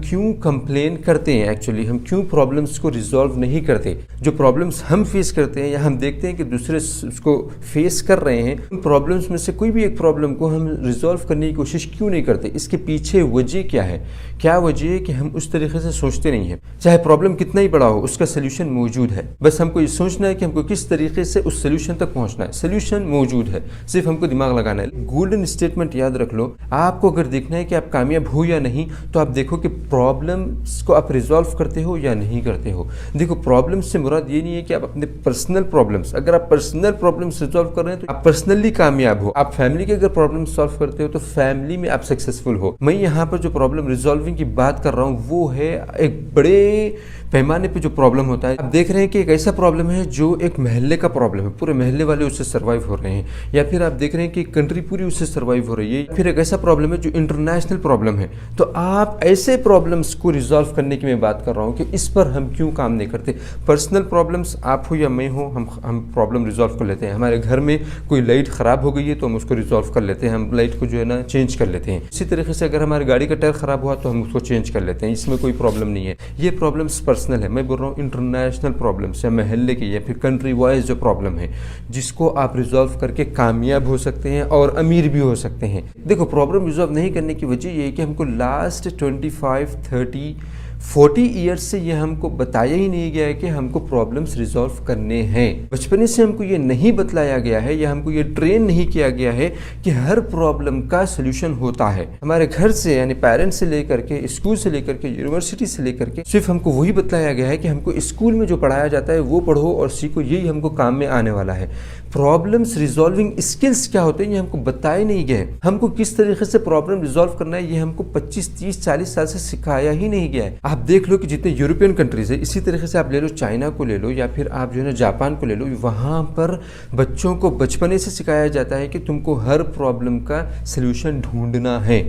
क्यों कंप्लेन करते हैं, एक्चुअली हम क्यों प्रॉब्लम्स को रिजॉल्व नहीं करते। जो प्रॉब्लम्स हम फेस करते हैं या हम देखते हैं कि दूसरे उसको फेस कर रहे हैं, उन प्रॉब्लम्स में से कोई भी एक प्रॉब्लम को हम रिजॉल्व करने की कोशिश क्यों नहीं करते। इसके पीछे वजह क्या है? क्या वजह है कि हम उस तरीके से सोचते नहीं हैं। चाहे प्रॉब्लम कितना ही बड़ा हो, उसका सोल्यूशन मौजूद है, बस हमको ये सोचना है कि हमको किस तरीके से उस सोल्यूशन तक पहुंचना है। सोल्यूशन मौजूद है, सिर्फ हमको दिमाग लगाना है। गोल्डन स्टेटमेंट याद रख लो, आपको अगर देखना है कि आप कामयाब हो या नहीं, तो आप देखो कि प्रॉब्लम्स को आप रिजॉल्व करते हो या नहीं करते हो। देखो, प्रॉब्लम्स से मुराद ये नहीं है कि आप अपने पर्सनल प्रॉब्लम्स, अगर आप पर्सनल प्रॉब्लम्स रिजॉल्व कर रहे हैं तो आप पर्सनली कामयाब हो। आप फैमिली के अगर प्रॉब्लम सॉल्व करते हो तो फैमिली में आप सक्सेसफुल हो। मैं यहाँ पर जो प्रॉब्लम रिजॉल्विंग की बात कर रहा हूँ वो है एक बड़े पैमाने पे जो प्रॉब्लम होता है। आप देख रहे हैं कि एक ऐसा प्रॉब्लम है जो एक महल्ले का प्रॉब्लम है, पूरे महल्ले वाले उससे सर्वाइव हो रहे हैं, या फिर आप देख रहे हैं कि कंट्री पूरी उससे सर्वाइव हो रही है, फिर एक ऐसा प्रॉब्लम है जो इंटरनेशनल प्रॉब्लम है। तो आप ऐसे प्रॉब्लम्स को रिजॉल्व करने की मैं बात कर रहा हूँ कि इस पर हम क्यों काम नहीं करते। पर्सनल प्रॉब्लम्स, आप हो या मैं हो, हम प्रॉब्लम रिजॉल्व कर लेते हैं। हमारे घर में कोई लाइट ख़राब हो गई है तो हम उसको रिजॉल्व कर लेते हैं, हम लाइट को जो है ना चेंज कर लेते हैं। इसी तरीके से अगर हमारी गाड़ी का टायर ख़राब हुआ तो हम उसको चेंज कर लेते हैं, इसमें कोई प्रॉब्लम नहीं है। ये प्रॉब्लम्स पर्सनल है, मैं बोल रहा हूँ इंटरनेशनल प्रॉब्लम्स या महल्ले की या फिर कंट्री वाइज जो प्रॉब्लम है, जिसको आप रिजॉल्व करके कामयाब हो सकते हैं और अमीर भी हो सकते हैं। देखो, प्रॉब्लम रिजॉल्व नहीं करने की वजह ये है कि हमको लास्ट 25, 30, 40 ईयर्स से ये हमको बताया ही नहीं गया है कि हमको प्रॉब्लम्स रिजॉल्व करने हैं। बचपन से हमको ये नहीं बतलाया गया है या हमको ये ट्रेन नहीं किया गया है कि हर प्रॉब्लम का सोल्यूशन होता है। हमारे घर से यानी पेरेंट्स से लेकर के, स्कूल से लेकर के, यूनिवर्सिटी से लेकर के सिर्फ हमको वही बतलाया गया है कि हमको स्कूल में जो पढ़ाया जाता है वो पढ़ो और सीखो, यही हमको काम में आने वाला है। प्रॉब्लम्स रिजॉल्विंग स्किल्स क्या होते हैं ये हमको बताए नहीं गए। हमको किस तरीके से प्रॉब्लम रिजॉल्व करना है ये हमको 25, 30, 40 साल से सिखाया ही नहीं गया है। आप देख लो कि जितने यूरोपियन कंट्रीज है, इसी तरीके से आप ले लो चाइना को ले लो या फिर आप जो है ना जापान को ले लो, वहाँ पर बच्चों को बचपने से सिखाया जाता है कि तुमको हर प्रॉब्लम का सल्यूशन ढूंढना है।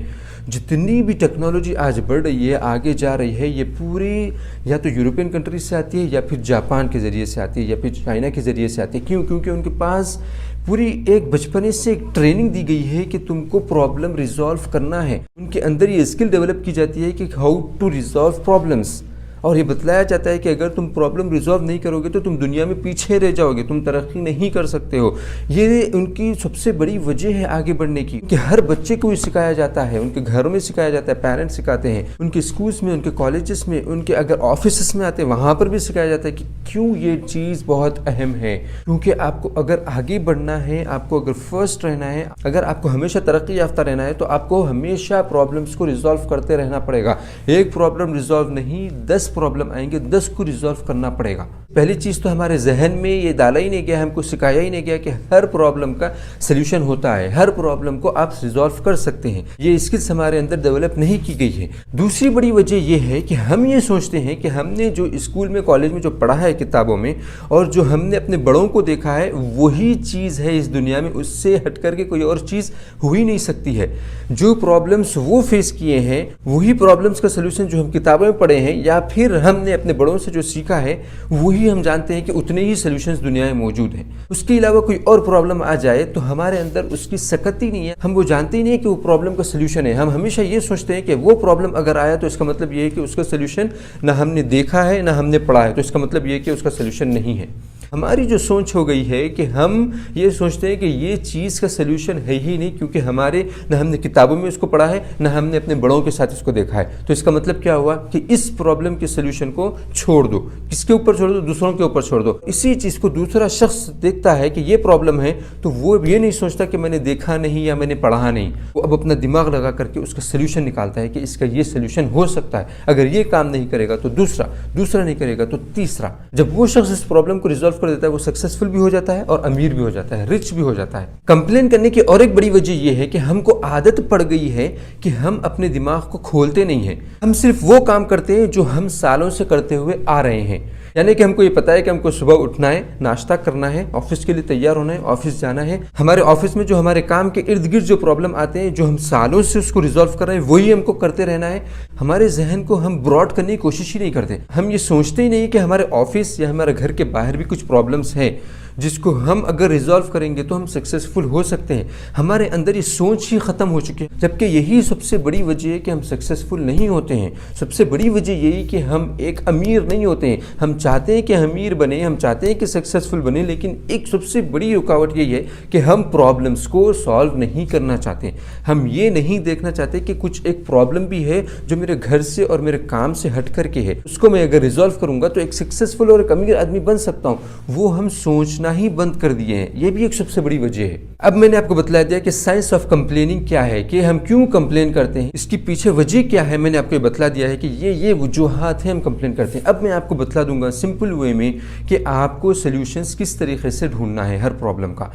जितनी भी टेक्नोलॉजी आज बढ़ रही है, आगे जा रही है, ये पूरी या तो यूरोपियन कंट्रीज से आती है या फिर जापान के ज़रिए से आती है या फिर चाइना के ज़रिए से आती है। क्यों? क्योंकि उनके पास पूरी एक बचपने से एक ट्रेनिंग दी गई है कि तुमको प्रॉब्लम रिजॉल्व करना है। उनके अंदर ये स्किल डेवलप की जाती है कि हाउ टू रिजॉल्व प्रॉब्लम्स, और ये बतलाया जाता है कि अगर तुम प्रॉब्लम रिजॉल्व नहीं करोगे तो तुम दुनिया में पीछे रह जाओगे, तुम तरक्की नहीं कर सकते हो। ये उनकी सबसे बड़ी वजह है आगे बढ़ने की, कि हर बच्चे को ये सिखाया जाता है, उनके घरों में सिखाया जाता है, पेरेंट्स सिखाते हैं, उनके स्कूल्स में, उनके कॉलेजेस में, उनके अगर ऑफिस में आते हैं वहाँ पर भी सिखाया जाता है कि क्यों ये चीज़ बहुत अहम है। क्योंकि आपको अगर आगे बढ़ना है, आपको अगर फर्स्ट रहना है, अगर आपको हमेशा तरक्की याफ्ता रहना है तो आपको हमेशा प्रॉब्लम्स को रिजॉल्व करते रहना पड़ेगा। एक प्रॉब्लम रिजॉल्व नहीं, 10 प्रॉब्लम आएंगे, 10 को रिजॉल्व करना पड़ेगा। पहली चीज़ तो हमारे जहन में ये डाला ही नहीं गया, हमको सिखाया ही नहीं गया कि हर प्रॉब्लम का सल्यूशन होता है, हर प्रॉब्लम को आप रिजॉल्व कर सकते हैं। ये स्किल्स हमारे अंदर डेवलप नहीं की गई है। दूसरी बड़ी वजह यह है कि हम ये सोचते हैं कि हमने जो स्कूल में, कॉलेज में जो पढ़ा है किताबों में, और जो हमने अपने बड़ों को देखा है, वही चीज़ है इस दुनिया में, उससे हट करके कोई और चीज़ हो ही नहीं सकती है। जो प्रॉब्लम्स वो फेस किए हैं, वही प्रॉब्लम्स का सल्यूशन जो हम किताबों में पढ़े हैं या फिर हमने अपने बड़ों से जो सीखा है, वही हम जानते हैं कि उतने ही सॉल्यूशंस दुनिया में मौजूद हैं। उसके अलावा कोई और प्रॉब्लम आ जाए तो हमारे अंदर उसकी सकत ही नहीं है, हम वो जानते ही नहीं कि वो प्रॉब्लम का सॉल्यूशन है। हम हमेशा ये सोचते हैं कि वो प्रॉब्लम अगर आया तो इसका मतलब ये है कि उसका सॉल्यूशन ना हमने देखा है ना हमने पढ़ा है, तो इसका मतलब ये है कि उसका सॉल्यूशन नहीं है। हमारी जो सोच हो गई है कि हम ये सोचते हैं कि ये चीज़ का सल्यूशन है ही नहीं, क्योंकि हमारे न हमने किताबों में उसको पढ़ा है न हमने अपने बड़ों के साथ इसको देखा है। तो इसका मतलब क्या हुआ कि इस प्रॉब्लम के सल्यूशन को छोड़ दो। किसके ऊपर छोड़ दो? दूसरों के ऊपर छोड़ दो। इसी चीज़ को दूसरा शख्स देखता है कि ये प्रॉब्लम है, तो वो ये नहीं सोचता कि मैंने देखा नहीं या मैंने पढ़ा नहीं, वो अब अपना दिमाग लगा करके उसका सल्यूशन निकालता है कि इसका ये सल्यूशन हो सकता है, अगर ये काम नहीं करेगा तो दूसरा, दूसरा नहीं करेगा तो तीसरा। जब वो शख्स इस प्रॉब्लम को रिजॉल्व कर देता है, वो सक्सेसफुल भी हो जाता है और अमीर भी हो जाता है, रिच भी हो जाता है। कंप्लेन करने की और एक बड़ी वजह यह है कि हमको आदत पड़ गई है कि हम अपने दिमाग को खोलते नहीं हैं। हम सिर्फ वो काम करते हैं जो हम सालों से करते हुए आ रहे हैं। यानी कि हमको ये पता है कि हमको सुबह उठना है, नाश्ता करना है, ऑफिस के लिए तैयार होना है, ऑफिस जाना है। हमारे ऑफिस में जो हमारे काम के इर्द गिर्द जो प्रॉब्लम आते हैं, जो हम सालों से उसको रिजॉल्व कर रहे हैं, वही हमको करते रहना है। हमारे जहन को हम ब्रॉड करने की कोशिश ही नहीं करते। हम ये सोचते ही नहीं कि हमारे ऑफिस या हमारे घर के बाहर भी कुछ प्रॉब्लम्स हैं जिसको हम अगर रिजॉल्व करेंगे तो हम सक्सेसफुल हो सकते हैं। हमारे अंदर ये सोच ही ख़त्म हो चुकी है, जबकि यही सबसे बड़ी वजह है कि हम सक्सेसफुल नहीं होते हैं। सबसे बड़ी वजह यही कि हम एक अमीर नहीं होते हैं। हम चाहते हैं कि अमीर बने, हम चाहते हैं कि सक्सेसफुल बने, लेकिन एक सबसे बड़ी रुकावट यही है कि हम प्रॉब्लम्स को सॉल्व नहीं करना चाहते। हम ये नहीं देखना चाहते कि कुछ एक प्रॉब्लम भी है जो मेरे घर से और मेरे काम से हट करके है, उसको मैं अगर रिजॉल्व करूंगा तो एक सक्सेसफुल और एक अमीर आदमी बन सकता हूं। वो हम सोचना ही बंद कर दिए हैं, ये भी एक सबसे बड़ी वजह है। अब मैंने आपको बतला दिया कि साइंस ऑफ कंप्लेनिंग क्या है, कि हम क्यों कंप्लेन करते हैं, इसकी पीछे वजह क्या है। मैंने आपको बतला दिया है कि ये वजूहात हैं हम कंप्लेन करते हैं। अब मैं आपको बतला दूंगा सिंपल वे में कि आपको सोल्यूशंस किस तरीके से ढूंढना है हर प्रॉब्लम का।